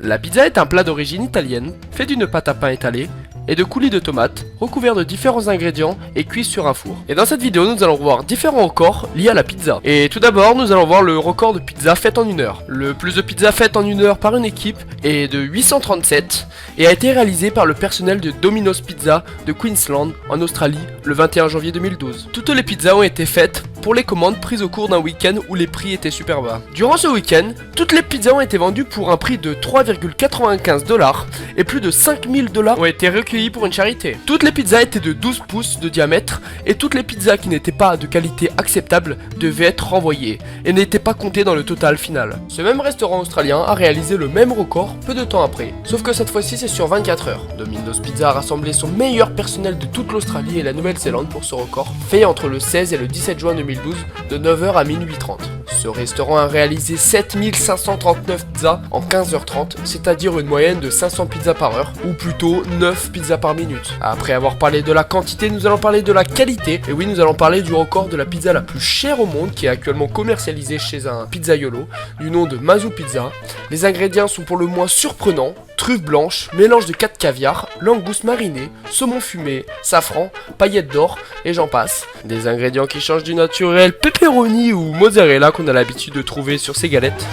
La pizza est un plat d'origine italienne, fait d'une pâte à pain étalée et de coulis de tomates, recouvert de différents ingrédients et cuit sur un four. Et dans cette vidéo, nous allons voir différents records liés à la pizza. Et tout d'abord, nous allons voir le record de pizza faite en 1 heure. Le plus de pizza faite en 1 heure par une équipe est de 837 et a été réalisé par le personnel de Domino's Pizza de Queensland en Australie le 21 janvier 2012. Toutes les pizzas ont été faites pour les commandes prises au cours d'un week-end où les prix étaient super bas. Durant ce week-end, toutes les pizzas ont été vendues pour un prix de 3,95 $ et plus de 5000 $ ont été recueillis pour une charité. Toutes les pizzas étaient de 12 pouces de diamètre et toutes les pizzas qui n'étaient pas de qualité acceptable devaient être renvoyées et n'étaient pas comptées dans le total final. Ce même restaurant australien a réalisé le même record peu de temps après, sauf que cette fois-ci c'est sur 24 heures. Domino's Pizza a rassemblé son meilleur personnel de toute l'Australie et la Nouvelle-Zélande pour ce record, fait entre le 16 et le 17 juin 2012 de 9h à minuit 30. Ce restaurant a réalisé 7539 pizzas en 15h30, c'est-à-dire une moyenne de 500 pizzas par heure, ou plutôt 9 pizzas par minute. Après avoir parlé de la quantité, nous allons parler de la qualité, et oui, nous allons parler du record de la pizza la plus chère au monde, qui est actuellement commercialisée chez un pizzaiolo, du nom de Mazu Pizza. Les ingrédients sont pour le moins surprenants: truffes blanches, mélange de 4 caviar, langoustes marinées, saumon fumé, safran, paillettes d'or, et j'en passe. Des ingrédients qui changent du naturel pepperoni ou mozzarella qu'on a l'habitude de trouver sur ces galettes.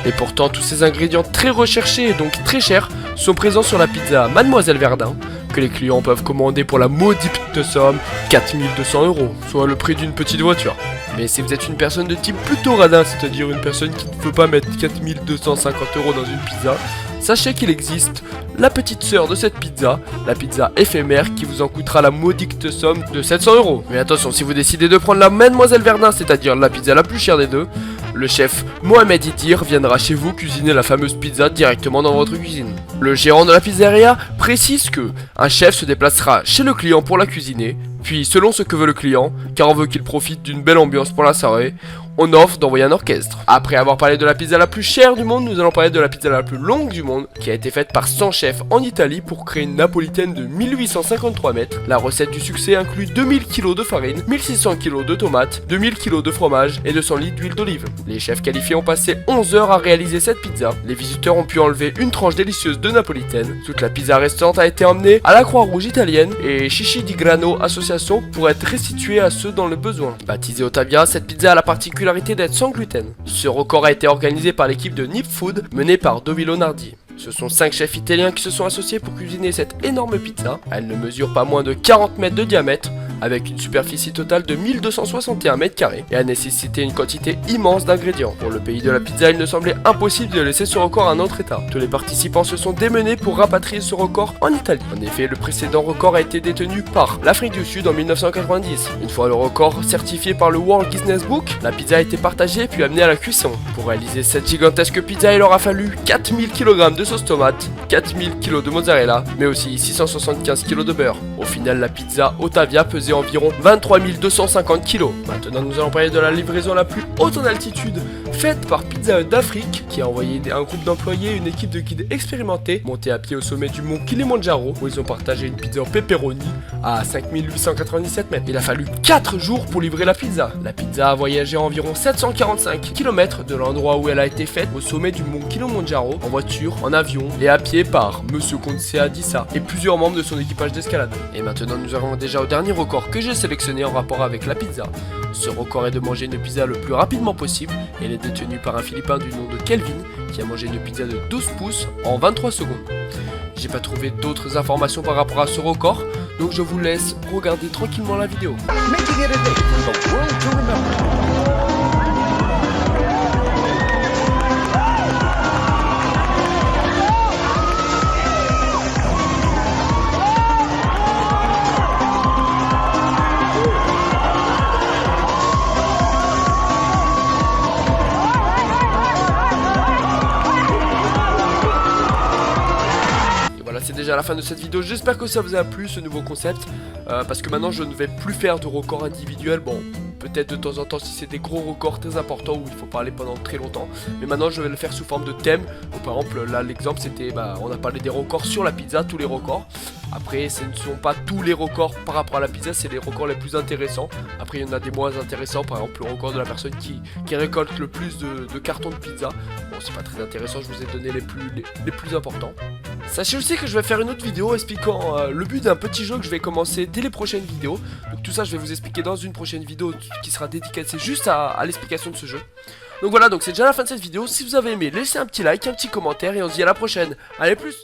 Et pourtant, tous ces ingrédients très recherchés et donc très chers sont présents sur la pizza Mademoiselle Verdun, que les clients peuvent commander pour la maudite somme 4200 €, soit le prix d'une petite voiture. Mais si vous êtes une personne de type plutôt radin, c'est-à-dire une personne qui ne peut pas mettre 4250 € dans une pizza, sachez qu'il existe la petite sœur de cette pizza, la pizza éphémère, qui vous en coûtera la maudite somme de 700 €. Mais attention, si vous décidez de prendre la Mademoiselle Verdun, c'est-à-dire la pizza la plus chère des deux, le chef Mohamed Idir viendra chez vous cuisiner la fameuse pizza directement dans votre cuisine. Le gérant de la pizzeria précise que un chef se déplacera chez le client pour la cuisiner, puis selon ce que veut le client, car on veut qu'il profite d'une belle ambiance pour la soirée, on offre d'envoyer un orchestre. Après avoir parlé de la pizza la plus chère du monde, nous allons parler de la pizza la plus longue du monde, qui a été faite par 100 chefs en Italie pour créer une napolitaine de 1853 mètres. La recette du succès inclut 2000 kg de farine, 1600 kg de tomates, 2000 kg de fromage et 200 litres d'huile d'olive. Les chefs qualifiés ont passé 11 heures à réaliser cette pizza. Les visiteurs ont pu enlever une tranche délicieuse de napolitaine. Toute la pizza restante a été emmenée à la Croix-Rouge italienne et Chichi di Grano Association pour être restituée à ceux dans le besoin. Baptisée Ottavia, cette pizza a la particularité d'être sans gluten. Ce record a été organisé par l'équipe de Nip Food menée par Dovilo Nardi. Ce sont 5 chefs italiens qui se sont associés pour cuisiner cette énorme pizza. Elle ne mesure pas moins de 40 mètres de diamètre, avec une superficie totale de 1261 mètres carrés, et a nécessité une quantité immense d'ingrédients. Pour le pays de la pizza, il ne semblait impossible de laisser ce record à un autre état. Tous les participants se sont démenés pour rapatrier ce record en Italie. En effet, le précédent record a été détenu par l'Afrique du Sud en 1990. Une fois le record certifié par le World Guinness Book, la pizza a été partagée puis amenée à la cuisson. Pour réaliser cette gigantesque pizza, il aura fallu 4000 kg de sauce tomate, 4000 kg de mozzarella, mais aussi 675 kg de beurre. Au final, la pizza Ottavia pesait environ 23 250 kg. Maintenant, nous allons parler de la livraison la plus haute en altitude faite par Pizza Hut d'Afrique, qui a envoyé un groupe d'employés et une équipe de guides expérimentés monter à pied au sommet du mont Kilimanjaro, où ils ont partagé une pizza au pepperoni à 5897 mètres. Il a fallu 4 jours pour livrer la pizza. La pizza a voyagé environ 745 km de l'endroit où elle a été faite au sommet du mont Kilimanjaro, en voiture, en avion et à pied par Monsieur Konsei Adissa et plusieurs membres de son équipage d'escalade. Et maintenant, nous arrivons déjà au dernier record que j'ai sélectionné en rapport avec la pizza. Ce record est de manger une pizza le plus rapidement possible, et elle est détenue par un Philippin du nom de Kelvin, qui a mangé une pizza de 12 pouces en 23 secondes. J'ai pas trouvé d'autres informations par rapport à ce record, donc je vous laisse regarder tranquillement la vidéo. C'est déjà la fin de cette vidéo, j'espère que ça vous a plu ce nouveau concept, parce que maintenant je ne vais plus faire de records individuels. Bon, peut-être de temps en temps si c'est des gros records très importants où il faut parler pendant très longtemps, mais maintenant je vais le faire sous forme de thème. Donc, par exemple là l'exemple c'était, on a parlé des records sur la pizza, tous les records, Après ce ne sont pas tous les records par rapport à la pizza, c'est les records les plus intéressants. Après il y en a des moins intéressants, par exemple le record de la personne qui récolte le plus de cartons de pizza. Bon c'est pas très intéressant, je vous ai donné les plus importants. Sachez aussi que je vais faire une autre vidéo expliquant le but d'un petit jeu que je vais commencer dès les prochaines vidéos. Donc tout ça je vais vous expliquer dans une prochaine vidéo qui sera dédicacée juste à l'explication de ce jeu. Donc voilà, donc c'est déjà la fin de cette vidéo. Si vous avez aimé, laissez un petit like, un petit commentaire et on se dit à la prochaine. Allez plus!